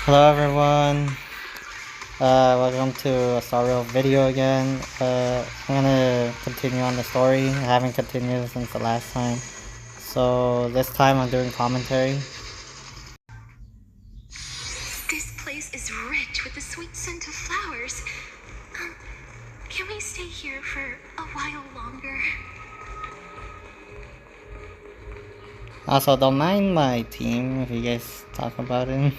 Hello everyone, welcome to a Star Rail video again. I'm gonna continue on the story. I haven't continued since the last time. So this time I'm doing commentary. This place is rich with the sweet scent of flowers. Can we stay here for a while longer? Also, don't mind my team if you guys talk about it.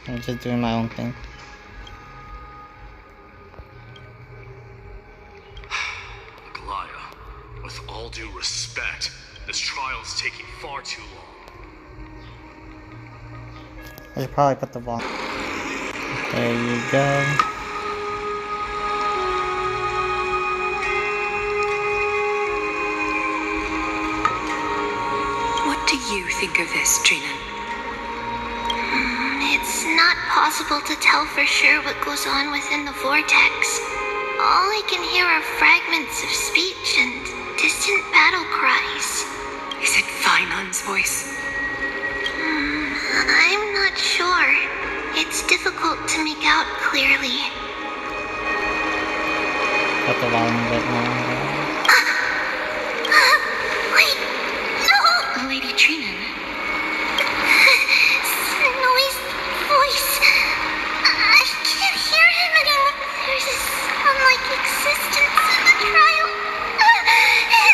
I'm just doing my own thing. With all due respect, this trial is taking far too long. I should probably put the volume. There you go. What do you think of this, Trina? It's not possible to tell for sure what goes on within the vortex. All I can hear are fragments of speech and distant battle cries. Is it Finon's voice? I'm not sure. It's difficult to make out clearly. Put the volume a bit more. Wait, no! Lady Trina. Snowy's voice. I can't hear him anymore. There's a sun-like existence in the trial.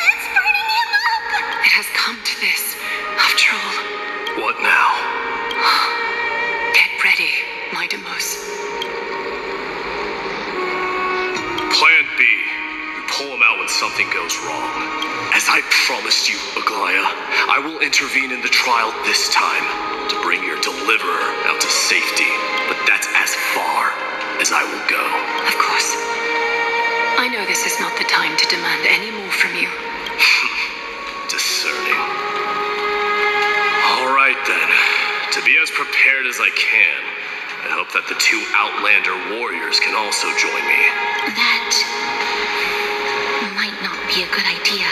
It's burning him up. It has come to this, after all. What now? Get ready, Mydei. Plan B. We pull him out when something goes wrong. As I promised you, Aglaia, I will intervene in the trial this time to bring your deliverer out to safety. But that's as far as I will go. Of course. I know this is not the time to demand any more from you. Discerning. All right then. To be as prepared as I can, I hope that the two Outlander warriors can also join me. That might not be a good idea.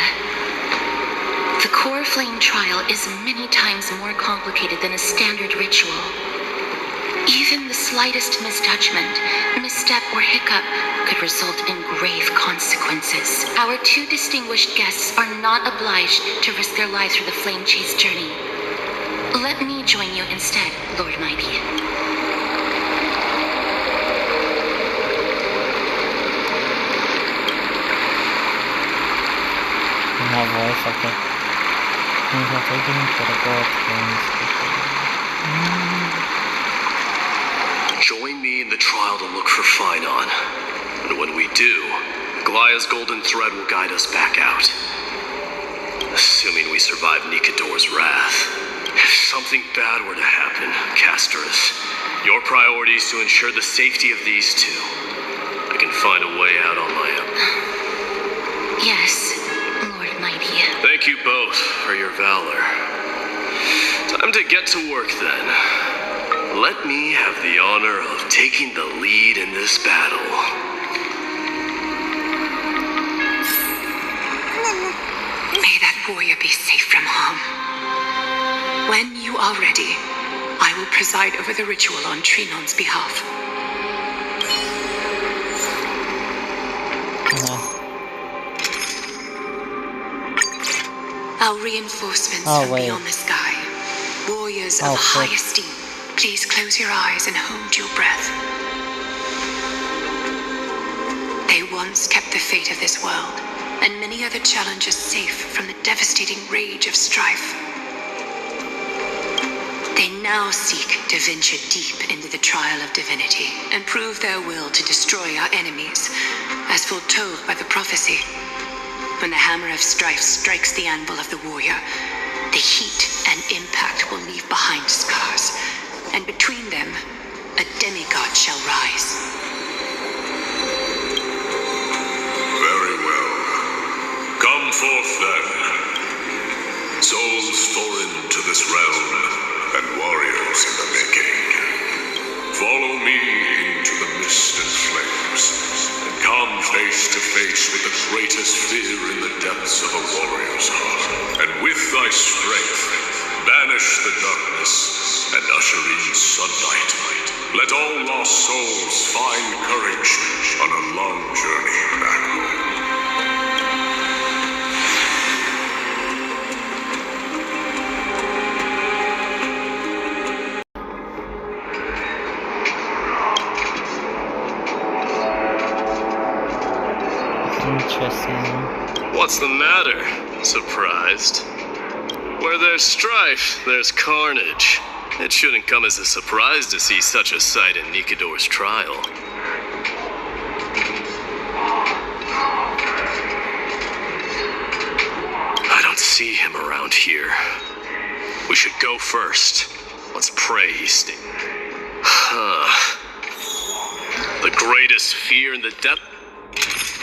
The core flame trial is many times more complicated than a standard ritual. Even the slightest misjudgment, misstep, or hiccup could result in grave consequences. Our two distinguished guests are not obliged to risk their lives for the flame chase journey. Let me join you instead, Lord Mydei. No voice, okay. Things are taking critical things. Join me in the trial to look for Finon. And when we do, Glaia's golden thread will guide us back out. Assuming we survive Nikador's wrath. If something bad were to happen, Casterus, your priority is to ensure the safety of these two. I can find a way out on my own. Yes, Lord Mydei. Thank you both for your valor. Time to get to work then. Let me have the honor of taking the lead in this battle. May that warrior be safe from harm. When you are ready, I will preside over the ritual on Trinon's behalf. Our reinforcements from beyond the sky. Warriors of high esteem, please close your eyes and hold your breath. They once kept the fate of this world, and many other challenges safe from the devastating rage of strife. They now seek to venture deep into the trial of divinity and prove their will to destroy our enemies, as foretold by the prophecy. When the hammer of strife strikes the anvil of the warrior, the heat and impact will leave behind scars, and between them, a demigod shall rise. Very well. Come forth then. Souls foreign to this realm, and warriors in the making. Follow me into the mist and flames, and come face to face with the greatest fear in the depths of a warrior's heart. And with thy strength, banish the darkness and usher in sunlight. Let all lost souls find courage on a long journey back home. Interesting. What's the matter? Surprised? Where there's strife, there's carnage. It shouldn't come as a surprise to see such a sight in Nikidor's trial. I don't see him around here. We should go first. Let's pray he stays. The greatest fear in the depth.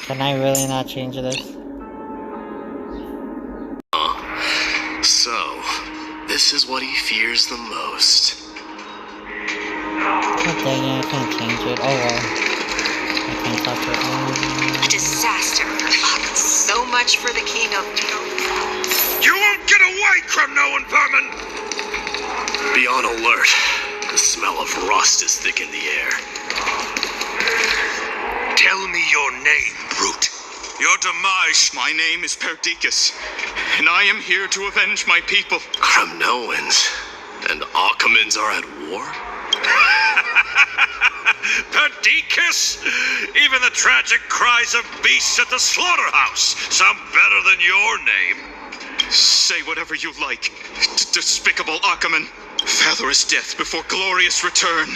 Can I really not change this? So, this is what he fears the most. God dang it, I can't change it. Oh well. I can't talk to it. Disaster. So much for the king of... You won't get away, Kremnoan vermin! Be on alert. The smell of rust is thick in the air. Tell me your name, brute. Your demise. My name is Perdiccas, and I am here to avenge my people. Kremnoans and Akamans are at war? Perdiccas? Even the tragic cries of beasts at the slaughterhouse sound better than your name. Say whatever you like, despicable Akaman. Valorous death before glorious return.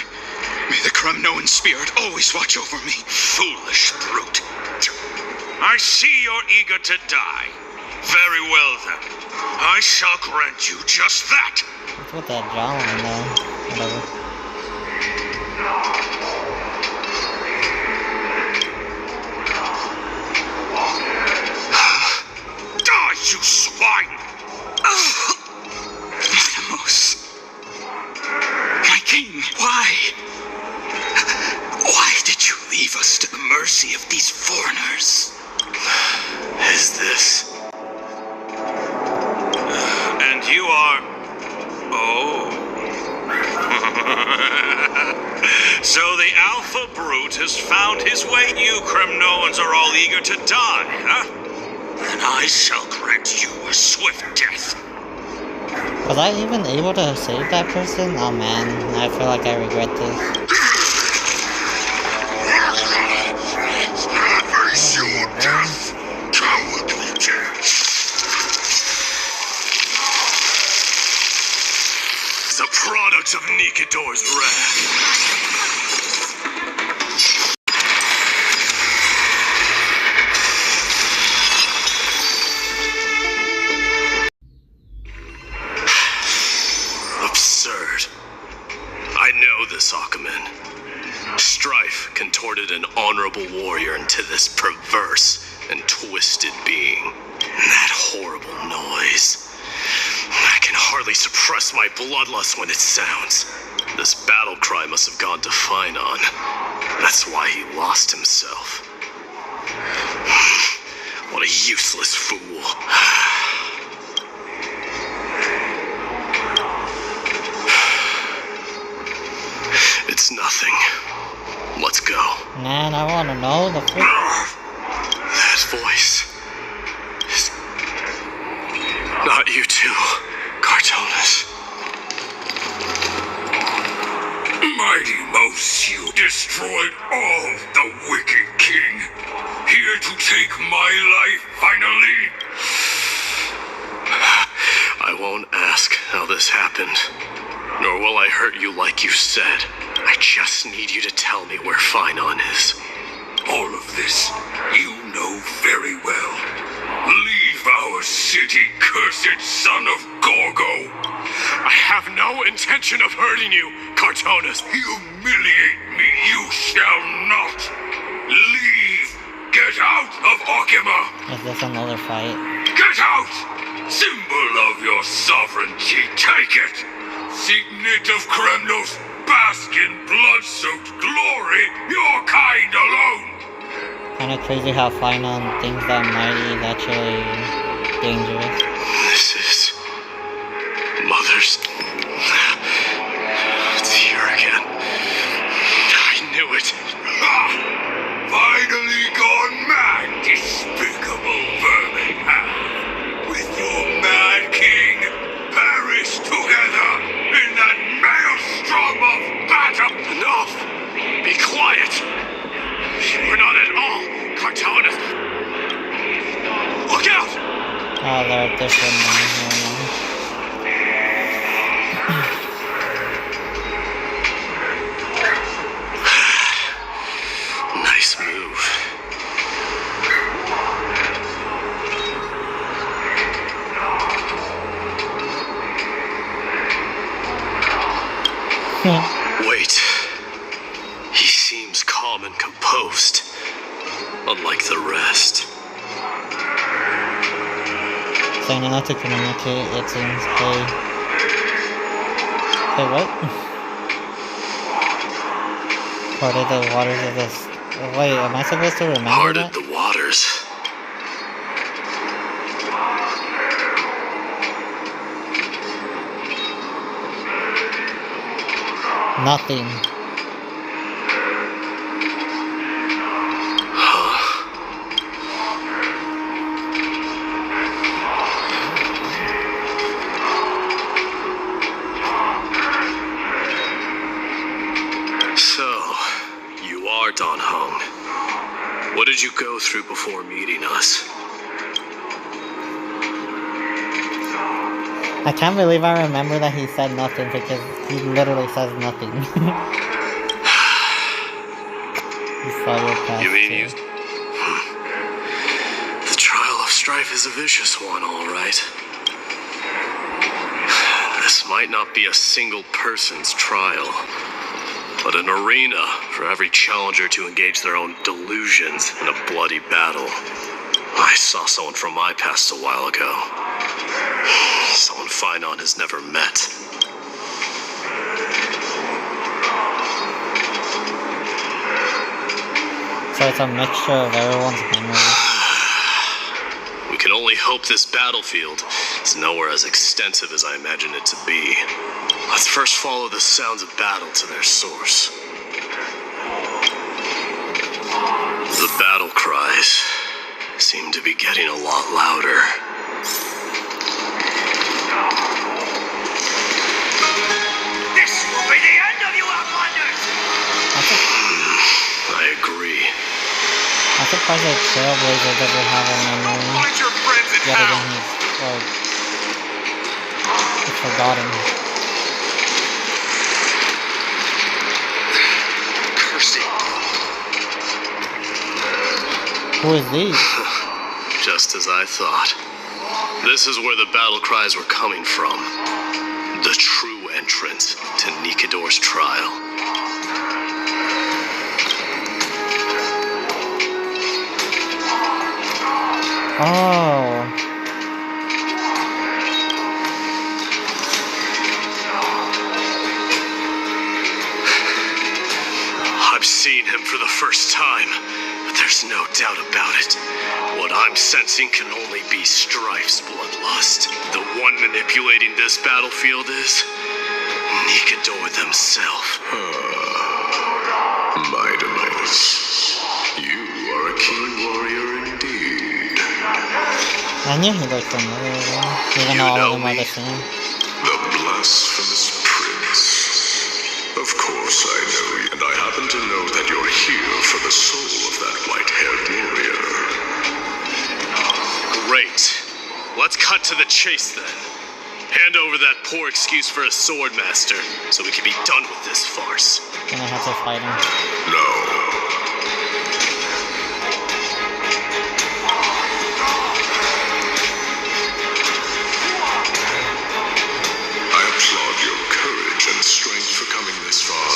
May the Kremnoan spirit always watch over me. Foolish brute. I see you're eager to die. Very well then. I shall grant you just that. What's with that jawline though? Whatever. Die, you swine! Atamos. My king, why? Why did you leave us to the mercy of these foreigners? Is this? And you are... Oh. So the Alpha Brute has found his way. You Kremnoans are all eager to die, huh? Then I shall grant you a swift death. Was I even able to save that person? Oh man, I feel like I regret this. Face your death, cowardly death. The product of Nikidor's wrath. Absurd. I know this, Akaman. Strife contorted an honorable warrior into this perverse and twisted being. That horrible noise. I can hardly suppress my bloodlust when it sounds. This battle cry must have gone to Finon. That's why he lost himself. What a useless fool. It's nothing. Let's go. Man, I wanna know the frick. That voice is not you two, Cartonas. Mighty Mouse, you destroyed all the wicked king. Here to take my life, finally. I won't ask how this happened, nor will I hurt you like you said. I just need you to tell me where Finon is. All of this you know very well. Leave our city, cursed son of Gorgo. I have no intention of hurting you, Cartonas. Humiliate me you shall not. Leave. Get out of Okima. Is this another fight? Get out! Symbol of your sovereignty, take it! Signet of Kremnos, bask in blood-soaked glory, your kind alone! Kinda crazy how Finon thinks that Mydei is actually dangerous. This is Mother's. It's here again. different than here now. Nice move. Wait. He seems calm and composed, unlike the rest. Saying enough to communicate, it seems. Hey, what? Parted the waters of this. Wait, am I supposed to remember Parted that? the waters. Nothing. So, you are Don Hung. What did you go through before meeting us? I can't believe I remember that he said nothing because he literally says nothing. He saw your past You mean too. The trial of strife is a vicious one, all right. This might not be a single person's trial, but an arena for every challenger to engage their own delusions in a bloody battle. I saw someone from my past a while ago. Someone Finon has never met. So it's a mixture of everyone's memories. We can only hope this battlefield is nowhere as extensive as I imagined it to be. Let's first follow the sounds of battle to their source. The battle cries seem to be getting a lot louder. This will be the end of you, Outlanders! I agree. I'm surprised that Trailblazer doesn't have a memory. Find your friends in Yet again, town! he's forgotten. Cursing. Who is these? Just as I thought. This is where the battle cries were coming from. The true entrance to Nikador's trial. Oh. I'm seeing him for the first time, but there's no doubt about it. What I'm sensing can only be Strife's bloodlust. The one manipulating this battlefield is Nikador themselves. Mydei, you are a keen warrior indeed. I knew he looked familiar, even You though all know of them are me? the same. The blasphemous prince. Of course I know you, and I happen to know that you're here for the soul of that white-haired warrior. Great. Let's cut to the chase then. Hand over that poor excuse for a sword master, so we can be done with this farce. Gonna have to fight him. No. I applaud your courage and strength for coming this far,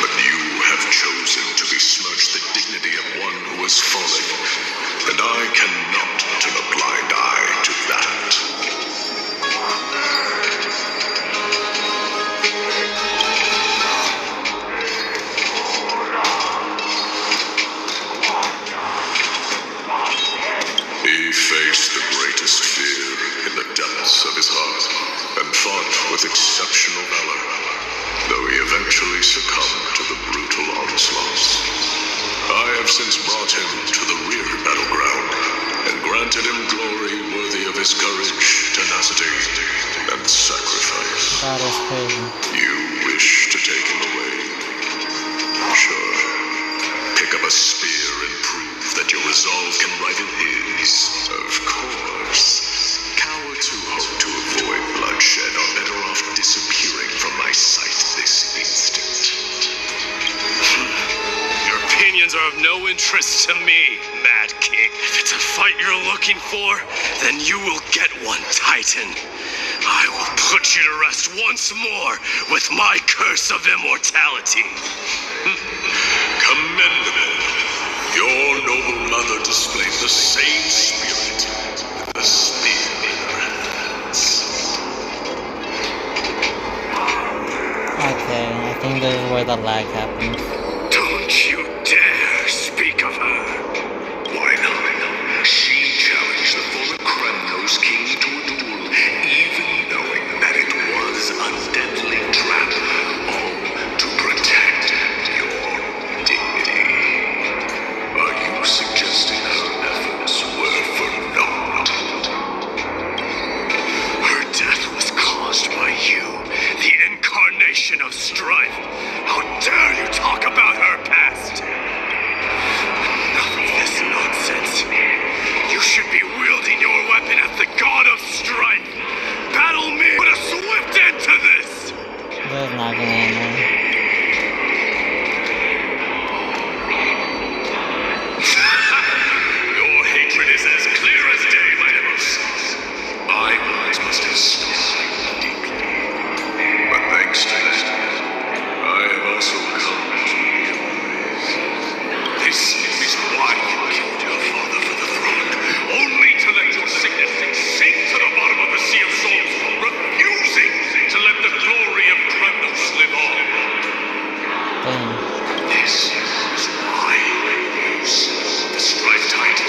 but you have chosen to besmirch the dignity of one who has fallen, and I cannot turn a blind eye to that. He faced the greatest fear in the depths of his heart and fought with exceptional valor, though he eventually succumbed to the brutal onslaughts. I have since brought him to the rear battleground and granted him glory worthy of his courage, tenacity, and sacrifice. That is crazy. You wish to take him away? Sure. Pick up a spear and prove that your resolve can rival his. Of course. Coward Guardians are of no interest to me, Mad King. If it's a fight you're looking for, then you will get one, Titan. I will put you to rest once more with my curse of immortality. Commendable. Your noble mother displayed the same spirit with the spear in her hands. Okay, I think this is where the lag happens. Don't you dare speak of her. Why not? She challenged the former Kremnos king to a duel, even knowing that it was a deadly trap, all to protect your dignity. Are you suggesting her efforts were for naught? Her death was caused by you, the incarnation of strife. How dare you talk about her past? Enough of this nonsense. You should be wielding your weapon as the god of strife. Battle me. Put a swift end to this. This is not gonna end well. Your hatred is as clear as day, my Demos. My words must have stung deeply. But thanks to that, I have also come to realize this is why you killed your father for the throne, only to let your sickness sink to the bottom of the Sea of Souls, refusing to let the glory of Kremnos live on. Damn. This is why you serve the Strife Titan,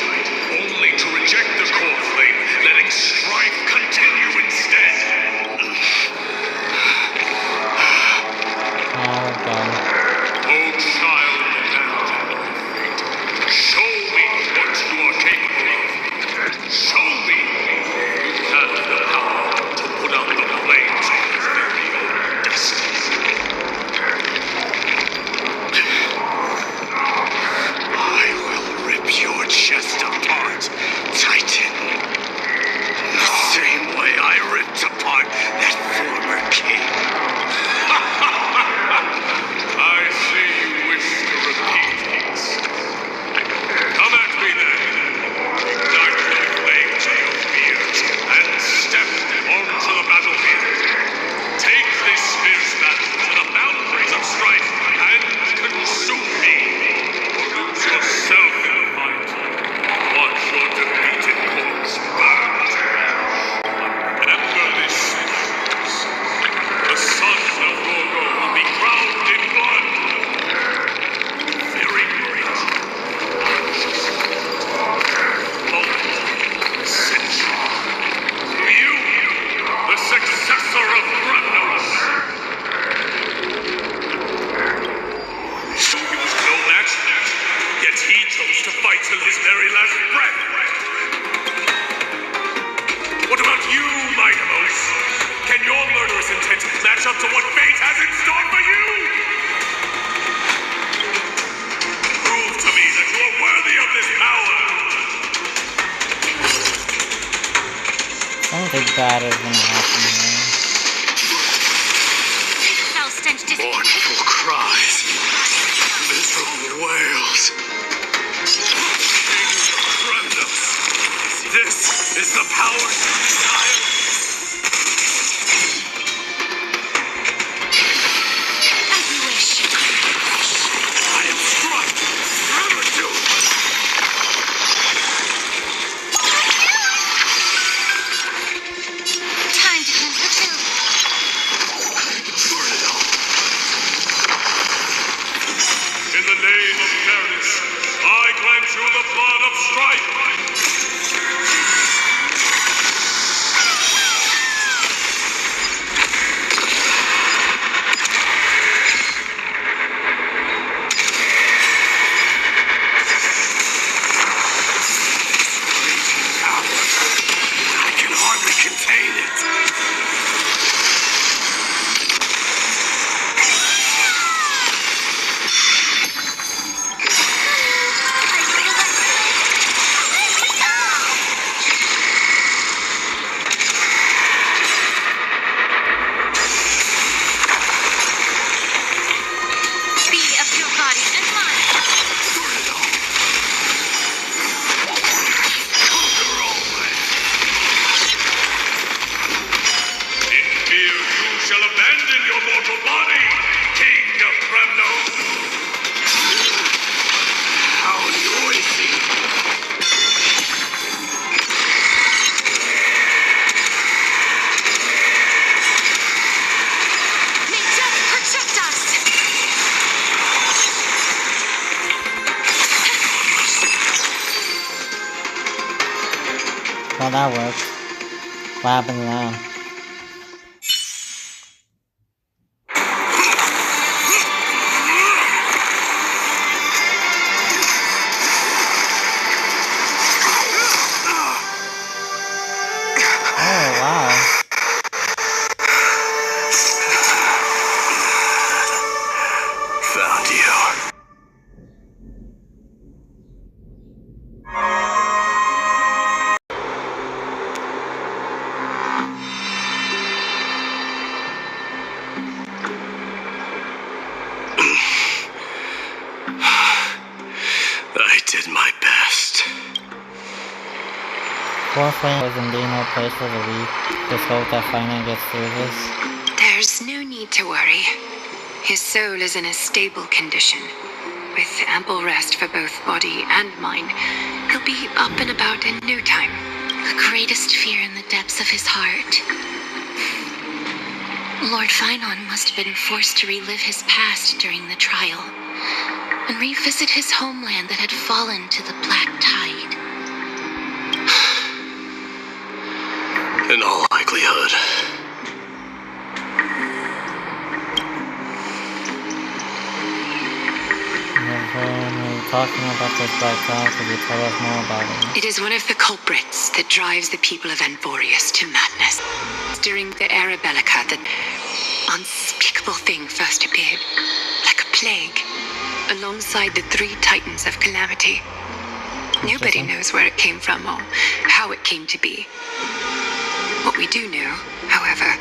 only to reject the core flame, letting strife continue instead. Oh god. Oh, child of fate, show me what you are capable of. Show me you have the power to put out the flames of your very own destiny. I will rip your chest apart, Titan. The same way I ripped apart that former king. I see you wish to repeat this. Come at me then. Ignite the flames of your fears and step onto the battlefield. Take this fierce battle to the boundaries of strife and consume me. Or lose yourself in the fight. Watch your defeated corpse burn to ash. Remember this, Mars. The son of Gorgo will be crowned in blood. Very great. Moment. Century. You, the successor of Kremnos. So he was no match, yet he chose to fight till his very last breath. What about you, Mydei? Can your murderous intent match up to what fate has in store for you? Prove to me that you are worthy of this power. Something bad is gonna happen here. Foul stench Mournful cries. Miserable wails. King Kremnos. This is the power you desire. As you wish. I am struck. Amadou. Time to cleanse the chill. Burn it all. In the name of fairness, I grant you the blood of strife. Well, that worked. What happens now? Oh, wow. Found you. I did my best. Core Flame was indeed no place for the weak. Just hope that finally gets through this. There's no need to worry. His soul is in a stable condition. With ample rest for both body and mind, he'll be up and about in no time. The greatest fear in the depths of his heart. Lord Finon must have been forced to relive his past during the trial, and revisit his homeland that had fallen to the black tide. In all likelihood. Talking about this black cloud, could you tell us more about it? It is one of the culprits that drives the people of Anvorius to madness. During the Era Bellica, that unspeakable thing first appeared, like a plague, alongside the three titans of calamity. Nobody knows where it came from or how it came to be. What we do know, however,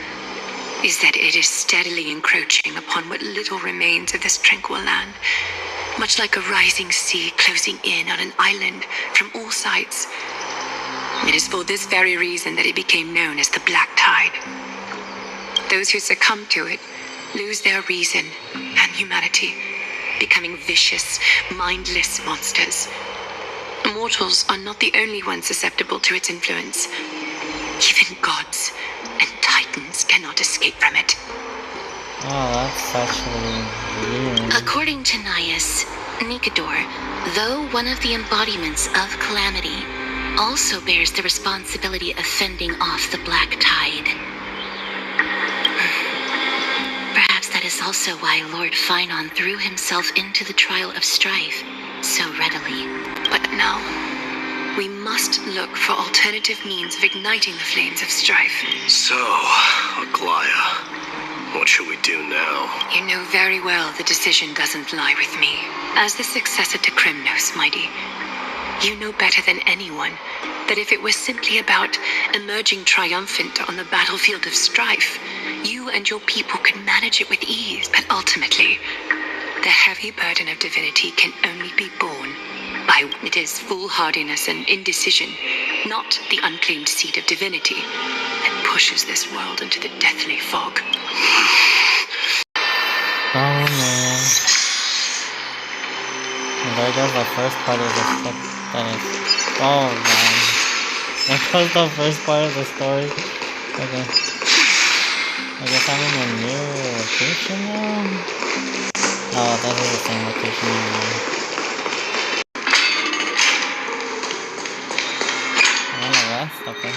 is that it is steadily encroaching upon what little remains of this tranquil land, much like a rising sea closing in on an island from all sides. It is for this very reason that it became known as the Black Tide. Those who succumb to it lose their reason and humanity, becoming vicious, mindless monsters. Mortals are not the only ones susceptible to its influence. Even gods and titans cannot escape from it. Oh, that's actually weird. According to Nias, Nikador, though one of the embodiments of calamity, also bears the responsibility of fending off the black tide. Perhaps that is also why Lord Finon threw himself into the trial of strife so readily. But now, we must look for alternative means of igniting the flames of strife. So, Aglaya, what should we do now? You know very well the decision doesn't lie with me. As the successor to Kremnos, Mydei, you know better than anyone that if it was simply about emerging triumphant on the battlefield of strife, you and your people could manage it with ease. But ultimately, the heavy burden of divinity can only be borne by it is foolhardiness and indecision, not the unclaimed seed of divinity, that pushes this world into the deathly fog. Oh man. And there goes the first part of the story. Oh man. There goes the first part of the story. Okay. I guess I'm in a new location now? Oh, that is the same location now. I'm on the west? Okay.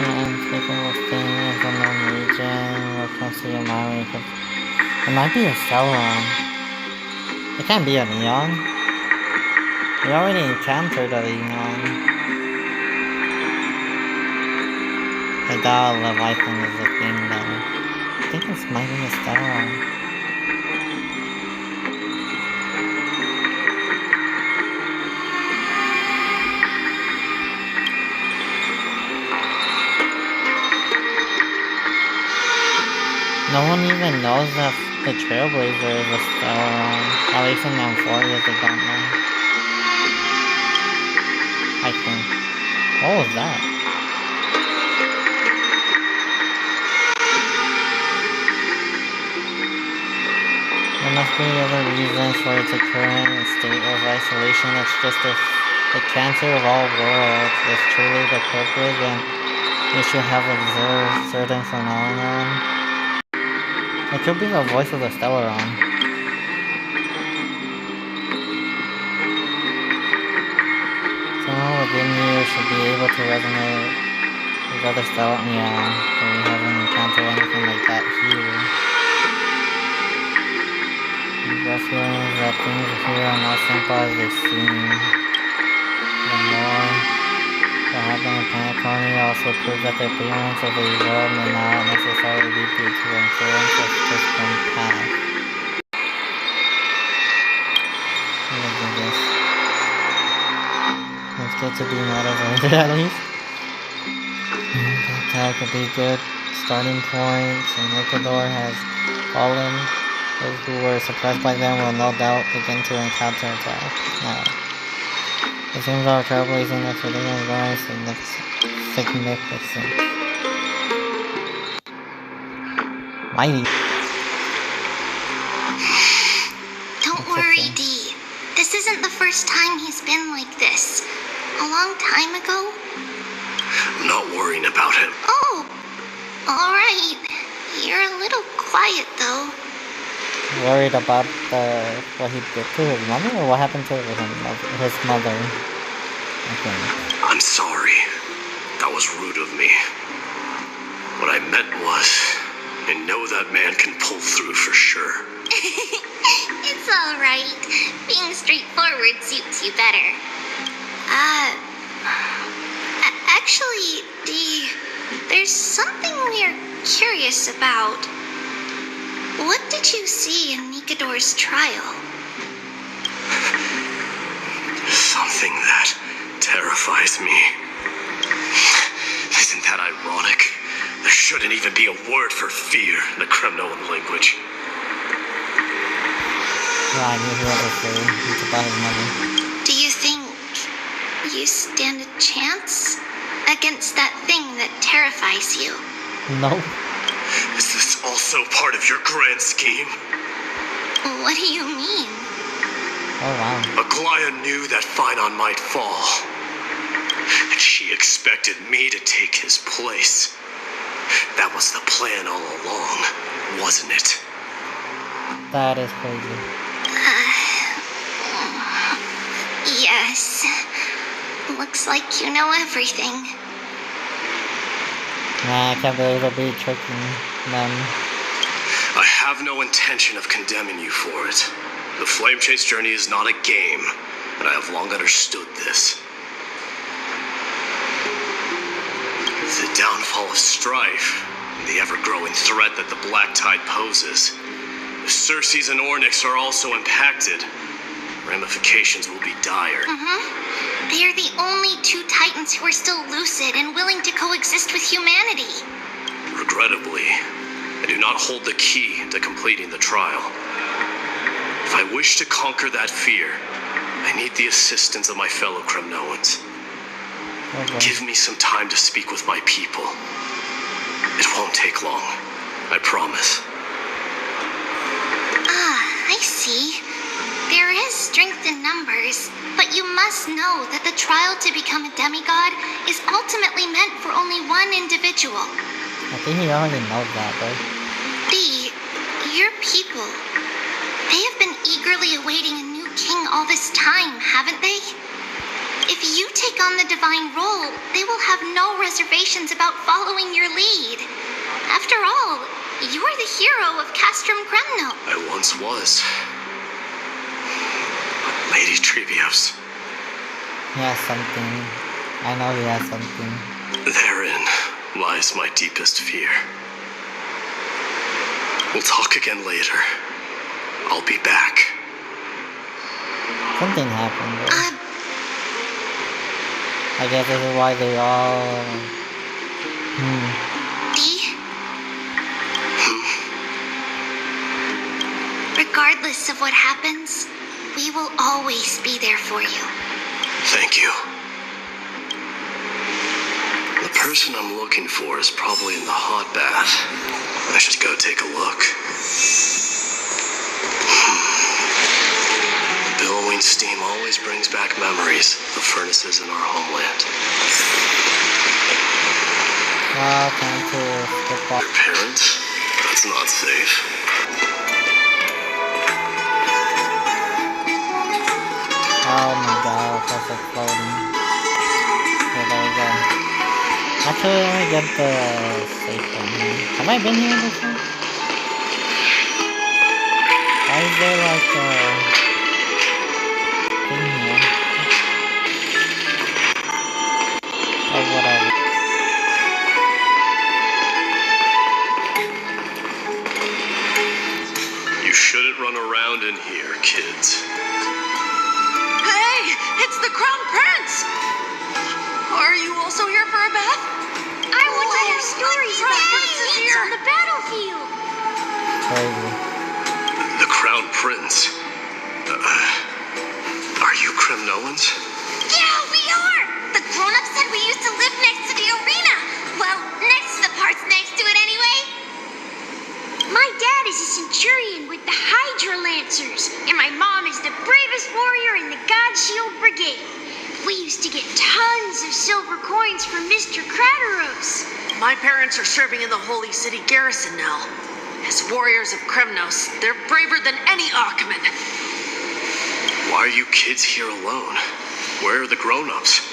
Unspeakable things, unknown region, what comes to your mind when you think... It might be a Sauron. It can't be a Neon. We already encountered a Neon. I doubt Leviathan is a thing though. I think this might be a Sauron. No one even knows that the Trailblazer is a Sauron. At least in Amphoria they don't know. I think. What was that? There must be other reasons for its current state of isolation. It's just if the cancer of all worlds is truly the culprit, then we should have observed certain phenomena. It could be the voice of the Stellaron. within you should be able to resonate with other stuff. Yeah, but we haven't encountered anything like that here. The feeling is that things here are not simple as they seem. The more that happened in Planet Pony also proves that the appearance of a world may not necessarily be due to the influence of just one path. Let's do this. Let's get to be motivated at least. That could be good starting points, and Liquidor has fallen. Those who were suppressed by them will no doubt begin to encounter attack. Now, it seems our trailblazing expedition is going significant. Mighty. Don't worry, Dee. This isn't the first time he's been like this. A long time ago. I'm not worrying about him. Oh, alright. You're a little quiet, though. Worried about what he did to his mother, or what happened to his mother? I think. I'm sorry. That was rude of me. What I meant was, I know that man can pull through for sure. It's alright. Being straightforward suits you better. Actually, Dee, there's something we're curious about. What did you see in Nikador's trial? Something that terrifies me. Isn't that ironic? There shouldn't even be a word for fear in the Kremnoan language. Yeah, I knew he was afraid. It's about his mother. Do you think you stand a chance against that thing that terrifies you? No. Is this also part of your grand scheme? What do you mean? Oh wow. Aglaya knew that Phynon might fall. And she expected me to take his place. That was the plan all along, wasn't it? That is crazy. Yes. Looks like you know everything. Nah, I can't believe they'll be tricking them. I have no intention of condemning you for it. The Flame Chase journey is not a game, and I have long understood this. The downfall of strife, and the ever-growing threat that the Black Tide poses. If Circes and Ornyx are also impacted, ramifications will be dire. They are the only two Titans who are still lucid and willing to coexist with humanity. Regrettably, I do not hold the key to completing the trial. If I wish to conquer that fear, I need the assistance of my fellow Kremnoans. Okay. Give me some time to speak with my people. It won't take long, I promise. I see. There is strength in numbers, but you must know that the trial to become a demigod is ultimately meant for only one individual. I think he already knows that, though. Your people, they have been eagerly awaiting a new king all this time, haven't they? If you take on the divine role, they will have no reservations about following your lead. After all, you are the hero of Castrum Kremno. I once was. Lady Trevios. He has something. I know he has something. Therein lies my deepest fear. We'll talk again later. I'll be back. Something happened, though. I guess this is why they all... Dee? Regardless of what happens, we will always be there for you. Thank you. The person I'm looking for is probably in the hot bath. I should go take a look. Billowing steam always brings back memories of furnaces in our homeland. Well, time to skip off. Your parents? That's not safe. Oh my god, that's exploding. Actually, let me get the safe one here. Have I been here before? Why is there like a thing here? Oh, whatever. You shouldn't run around in here, kids. Hey, it's the Crown Prince! Are you also here for a bath? I want to hear stories about princes on the battlefield. Crazy. The Crown Prince. Are you Kremnoans? Yeah, we are! The grown-ups said we used to live next to the arena. Well, next to the parts next to it anyway. My dad is a centurion with the Hydra Lancers, and my mom is the bravest warrior in the God Shield Brigade. We used to get tons of silver coins from Mr. Crateros. My parents are serving in the Holy City garrison now. As warriors of Kremnos, they're braver than any Achaemen. Why are you kids here alone? Where are the grown-ups?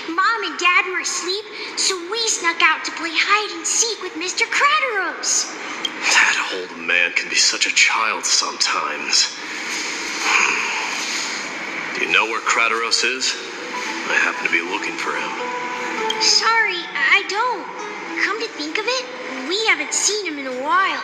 Mom and Dad were asleep, so we snuck out to play hide and seek with Mr. Crateros. That old man can be such a child sometimes. Do you know where Crateros is? I happen to be looking for him. Sorry, I don't. Come to think of it, we haven't seen him in a while.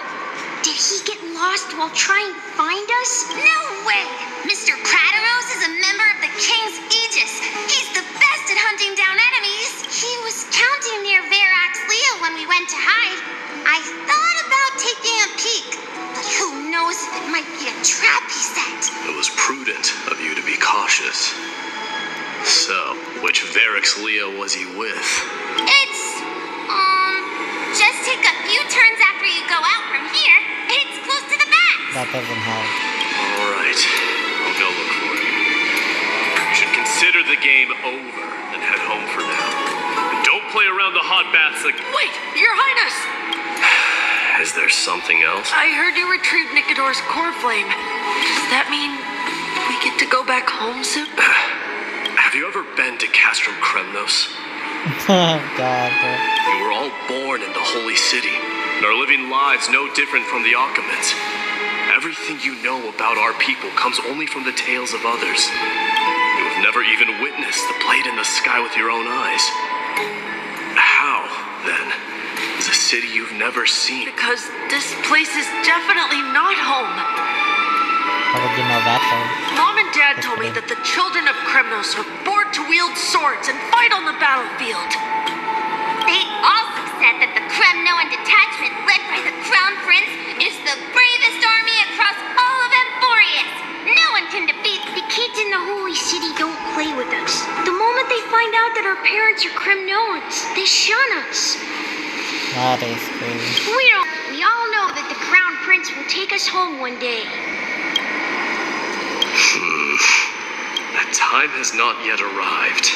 Did he get lost while trying to find us? No way! Mr. Crateros is a member of the King's Aegis. He's the best at hunting down enemies. He was counting near Verax Leo when we went to hide. I thought about taking a peek, but who knows if it might be a trap he set. It was prudent of you to be cautious. So, which Verax Leo was he with? It's, just take a few turns after you go out from here. It's close to the back. That doesn't help. Alright, I'll go look for him. You should consider the game over and head home for now. And don't play around the hot baths like... Wait, Your Highness! Is there something else? I heard you retrieved Nicodor's core flame. Does that mean we get to go back home soon? Have you ever been to Castrum Kremnos? God, bro. You were all born in the Holy City, and are living lives no different from the Achaemens. Everything you know about our people comes only from the tales of others. You have never even witnessed the blade in the sky with your own eyes. How, then, is a city you've never seen? Because this place is definitely not home. How would you know that, though? Mom and Dad told me that the children of Kremnos are born to wield swords and fight on the battlefield. They also said that the Kremnoan detachment led by the Crown Prince is the bravest army across all of Emphorius. No one can defeat. The kids in the Holy City don't play with us. The moment they find out that our parents are Kremnoans, they shun us. That is crazy. We all know that the Crown Prince will take us home one day. That time has not yet arrived.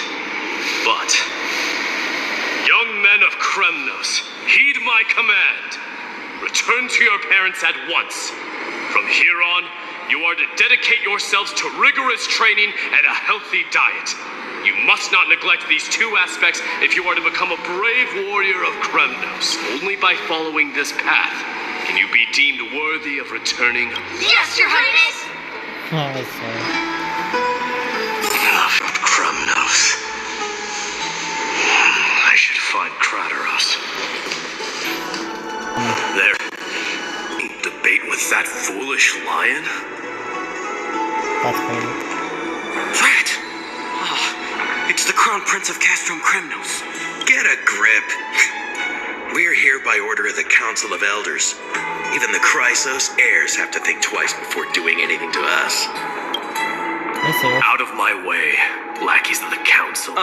But, young men of Kremnos, heed my command. Return to your parents at once. From here on, you are to dedicate yourselves to rigorous training and a healthy diet. You must not neglect these two aspects if you are to become a brave warrior of Kremnos. Only by following this path can you be deemed worthy of returning. Yes, Your Highness! I see. Enough of Kremnos. I should find Crateros. There. Debate with that foolish lion? That's crazy. That! Oh, it's the Crown Prince of Castrum Kremnos. Get a grip. We're here by order of the Council of Elders. Even the Chrysos heirs have to think twice before doing anything to us. Are you serious? Out of my way, lackeys of the council.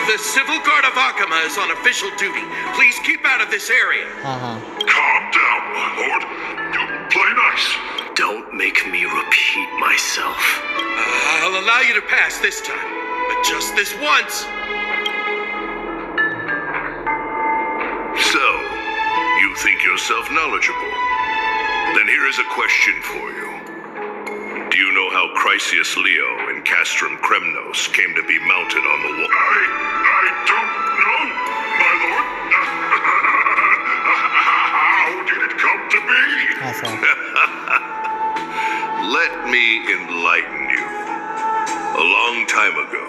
The Civil Guard of Achaema is on official duty. Please keep out of this area. Calm down, my lord. You play nice. Don't make me repeat myself. I'll allow you to pass this time, but just this once. So, you think yourself knowledgeable? Then here is a question for you. Do you know how Chrysius Leo in Castrum Kremnos came to be mounted on the wall? I don't know, my lord. How did it come to be? Let me enlighten you. A long time ago,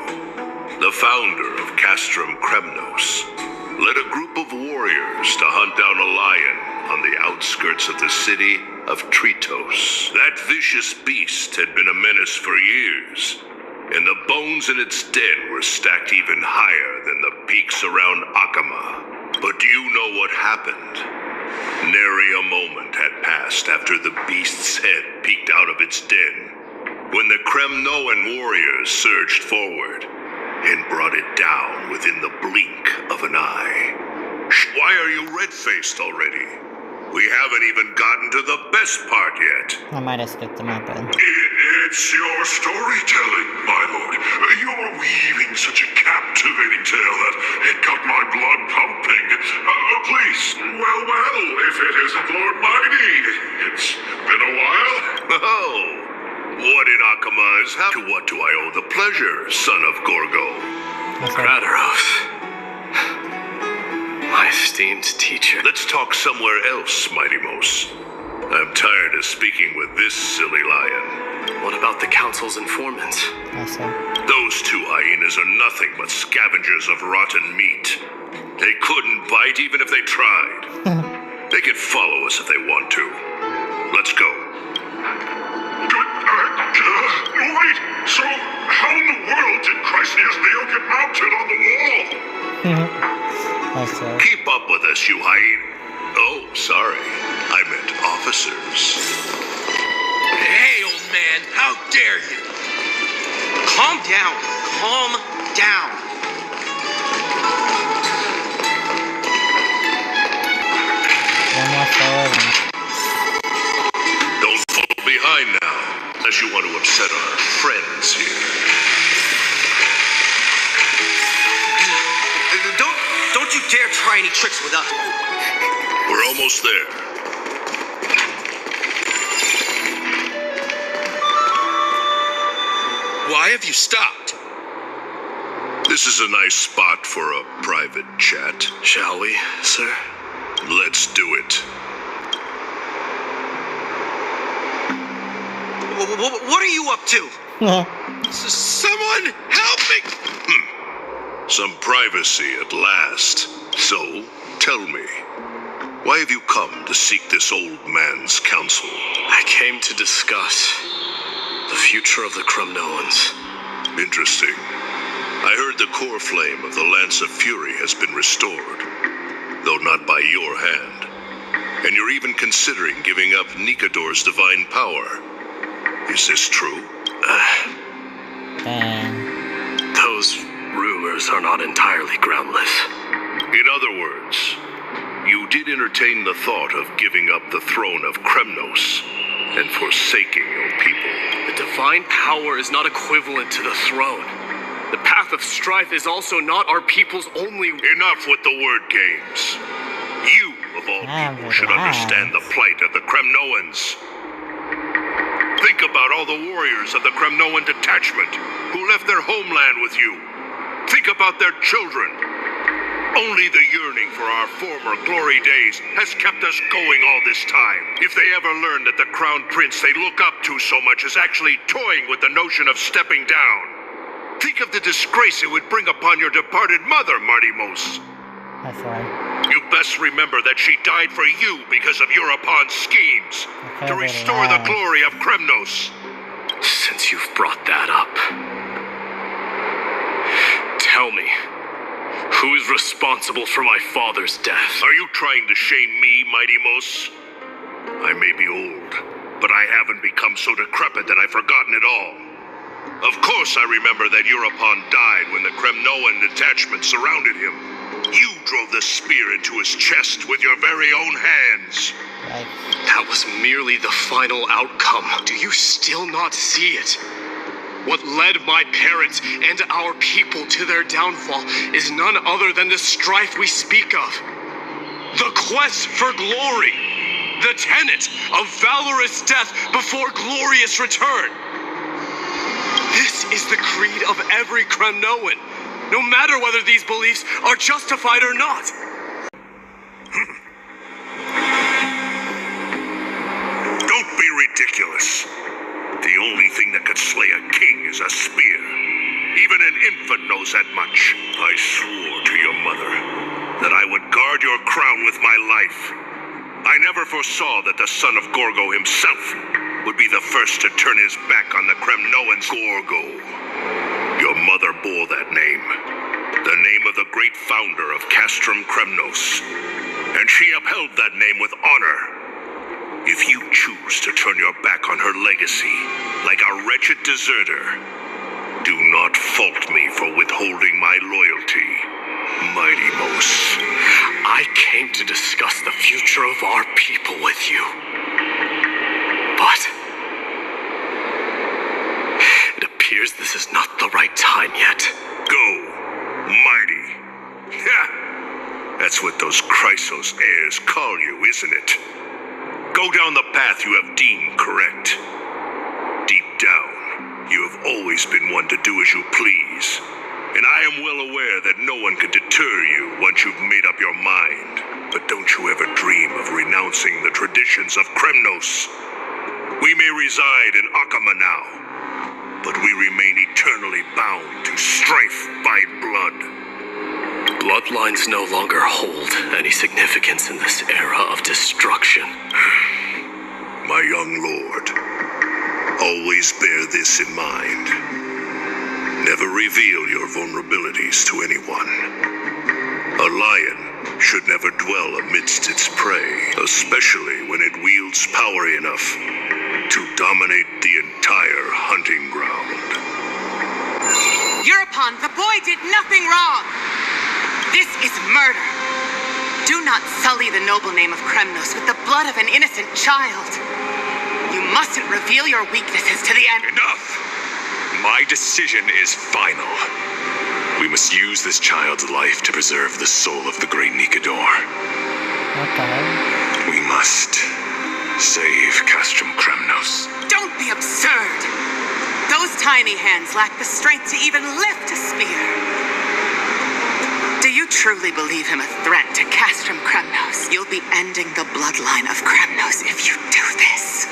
the founder of Castrum Kremnos led a group of warriors to hunt down a lion on the outskirts of the city of Tritos. That vicious beast had been a menace for years, and the bones in its den were stacked even higher than the peaks around Akama. But do you know what happened? Nary a moment had passed after the beast's head peeked out of its den, when the Kremnoan warriors surged forward and brought it down within the blink of an eye. Why are you red-faced already? We haven't even gotten to the best part yet. I might have skipped the map then. It's your storytelling, my lord. You're weaving such a captivating tale that it got my blood pumping. Please, well, if it isn't Lord Mydei. It's been a while. Oh, what in Akama is happening? To what do I owe the pleasure, son of Gorgo? Kradaros. My esteemed teacher. Let's talk somewhere else, Mighty Mos. I'm tired of speaking with this silly lion. What about the council's informants? Those two hyenas are nothing but scavengers of rotten meat. They couldn't bite even if they tried. They could follow us if they want to. Let's go. Wait, so how in the world did Chrysius Leo get mounted on the wall? Keep up with us, you hyena. Oh, sorry. I meant officers. Hey, old man, how dare you? Calm down. Calm down. Don't fall behind now, unless you want to upset our friends here. Don't you dare try any tricks with us. We're almost there. Why have you stopped? This is a nice spot for a private chat. Shall we, sir? Let's do it. What are you up to? Someone help me! Some privacy at last. So, tell me, why have you come to seek this old man's counsel? I came to discuss the future of the Kremnoans. Interesting. I heard the core flame of the Lance of Fury has been restored, though not by your hand. And you're even considering giving up Nikador's divine power. Is this true? Those rumors are not entirely groundless. In other words, you did entertain the thought of giving up the throne of Kremnos and forsaking your people. The divine power is not equivalent to the throne. The path of strife is also not our people's only... Enough with the word games. You, of all people, should understand the plight of the Kremnoans. Think about all the warriors of the Kremnoan detachment who left their homeland with you. Think about their children. Only the yearning for our former glory days has kept us going all this time. If they ever learn that the crown prince they look up to so much is actually toying with the notion of stepping down, think of the disgrace it would bring upon your departed mother, Marty Mos. That's right. You best remember that she died for you because of Europon's schemes to restore the glory of Kremnos. Since you've brought that up, tell me, who is responsible for my father's death? Are you trying to shame me, Mighty Mos? I may be old, but I haven't become so decrepit that I've forgotten it all. Of course I remember that Europon died when the Kremnoan detachment surrounded him. You drove the spear into his chest with your very own hands. That was merely the final outcome. Do you still not see it? What led my parents and our people to their downfall is none other than the strife we speak of. The quest for glory. The tenet of valorous death before glorious return. the creed of every Kremnoan, no matter whether these beliefs are justified or not. Don't be ridiculous. The only thing that could slay a king is a spear. Even an infant knows that much. I swore to your mother that I would guard your crown with my life. I never foresaw that the son of Gorgo himself would be the first to turn his back on the Kremnoans. Gorgo. Your mother bore that name. The name of the great founder of Castrum Kremnos. And she upheld that name with honor. If you choose to turn your back on her legacy, like a wretched deserter, do not fault me for withholding my loyalty, Mighty Mos. I came to discuss the future of our people with you. But it appears this is not the right time yet. Go, Mighty. Ha! That's what those Chrysos heirs call you, isn't it? Go down the path you have deemed correct. Deep down, you have always been one to do as you please. And I am well aware that no one can deter you once you've made up your mind. But don't you ever dream of renouncing the traditions of Kremnos. We may reside in Akama now, but we remain eternally bound to strife by blood. Bloodlines no longer hold any significance in this era of destruction. My young lord, always bear this in mind. Never reveal your vulnerabilities to anyone. A lion should never dwell amidst its prey, especially when it wields power enough to dominate the entire hunting ground. European, the boy did nothing wrong. This is murder. Do not sully the noble name of Kremnos with the blood of an innocent child. You mustn't reveal your weaknesses to the end. Enough! My decision is final. We must use this child's life to preserve the soul of the great Nikador. What the hell? We must save Castrum Kremnos. Don't be absurd. Those tiny hands lack the strength to even lift a spear. Do you truly believe him a threat to Castrum Kremnos? You'll be ending the bloodline of Kremnos if you do this.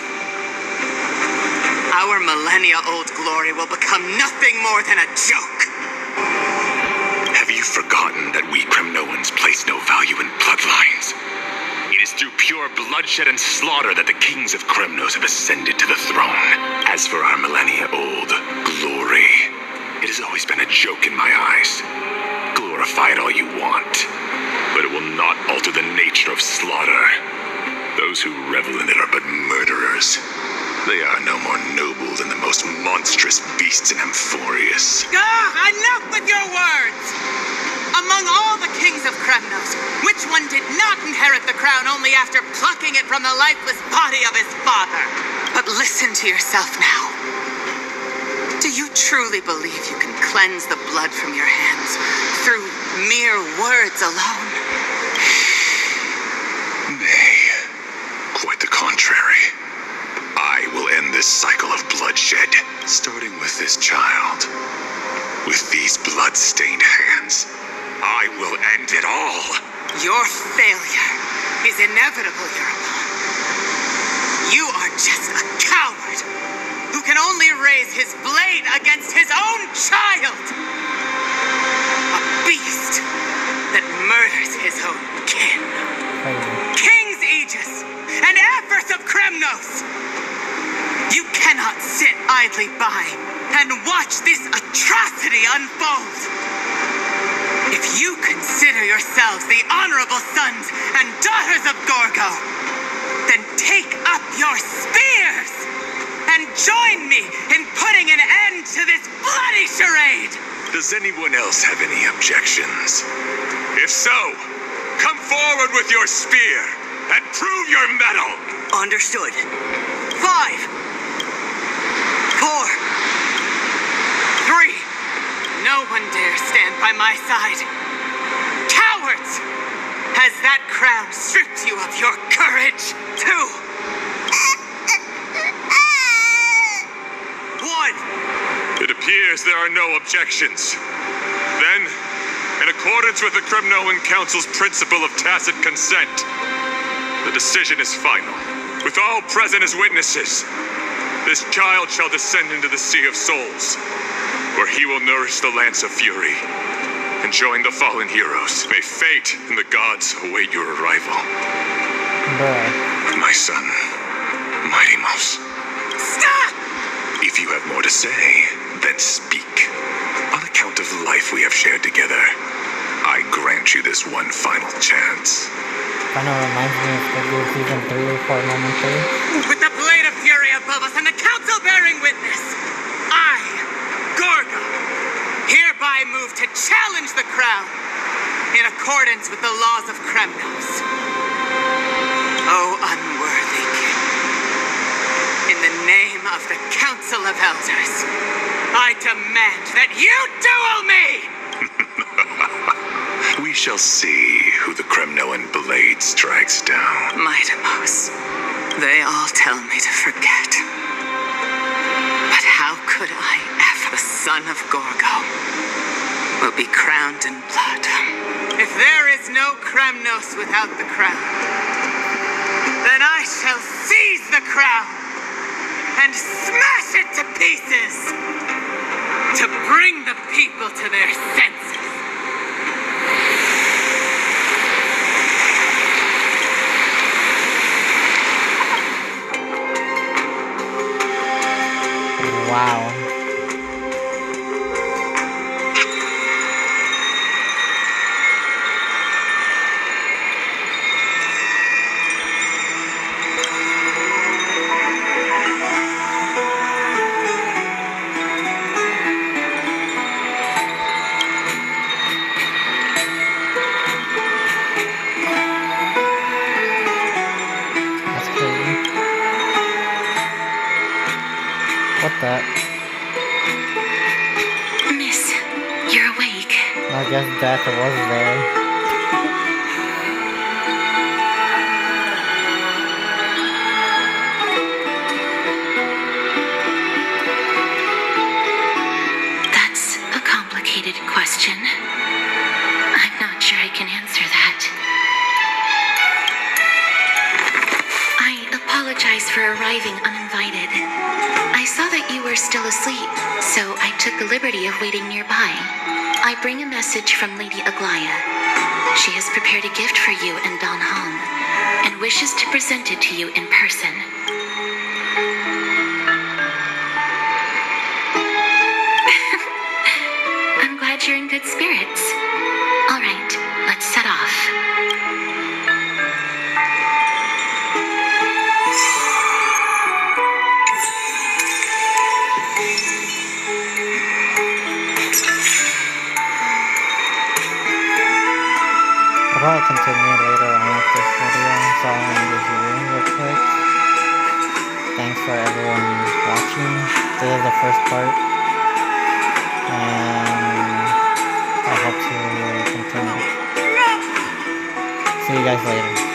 Our millennia-old glory will become nothing more than a joke. Have you forgotten that we Kremnoans place no value in bloodlines? It is through pure bloodshed and slaughter that the kings of Kremnos have ascended to the throne. As for our millennia-old glory, it has always been a joke in my eyes. Glorify it all you want, but it will not alter the nature of slaughter. Those who revel in it are but murderers. They are no more noble than the most monstrous beasts in Amphorius. Enough with your words! Among all the kings of Kremnos, which one did not inherit the crown only after plucking it from the lifeless body of his father? But listen to yourself now. Do you truly believe you can cleanse the blood from your hands through mere words alone? Nay, quite the contrary. I will end this cycle of bloodshed, starting with this child. With these blood-stained hands, I will end it all. Your failure is inevitable, European. You are just a coward who can only raise his blade against his own child. A beast that murders his own kin. King's Aegis and Empress of Kremnos. You cannot sit idly by and watch this atrocity unfold. If you consider yourselves the honorable sons and daughters of Gorgo, then take up your spears and join me in putting an end to this bloody charade. Does anyone else have any objections? If so, come forward with your spear and prove your mettle. Understood. 5, 4, 3. No one dare stand by my side. Cowards! Has that crown stripped you of your courage, too? 1. It appears appears there are no objections. Then, in accordance with the Kremnoan Council's principle of tacit consent, the decision is final. With all present as witnesses, this child shall descend into the Sea of Souls, where he will nourish the Lance of Fury and join the fallen heroes. May fate and the gods await your arrival. Bruh. My son, Mydei. Stop! If you have more to say, then speak. On account of the life we have shared together, I grant you this one final chance. Kinda reminds me of Squid Season 3 for a moment there. With the blade of fury above us and the council bearing witness, I, Gorgo, hereby move to challenge the crown in accordance with the laws of Kremnos. O unworthy king, in the name of the Council of Elders, I demand that you duel me! We shall see who the Kremnoan blade strikes down. Mydei, they all tell me to forget. But how could I ever? The son of Gorgo will be crowned in blood. If there is no Kremnos without the crown, then I shall seize the crown and smash it to pieces to bring the people to their senses. Wow. That's crazy. What the? Miss, you're awake. I guess death was there. That's a complicated question. I'm not sure I can answer that. I apologize for arriving uninvited. I saw that you were still asleep, so I took the liberty of waiting nearby. I bring a message from Lady Aglaya. She has prepared a gift for you and Don Hong, and wishes to present it to you in person. I'm glad you're in good spirits. All right, let's set off. I'll probably continue later on with this video, so I'm gonna review real quick. Thanks for everyone watching. This is the first part, and I hope to continue. See you guys later.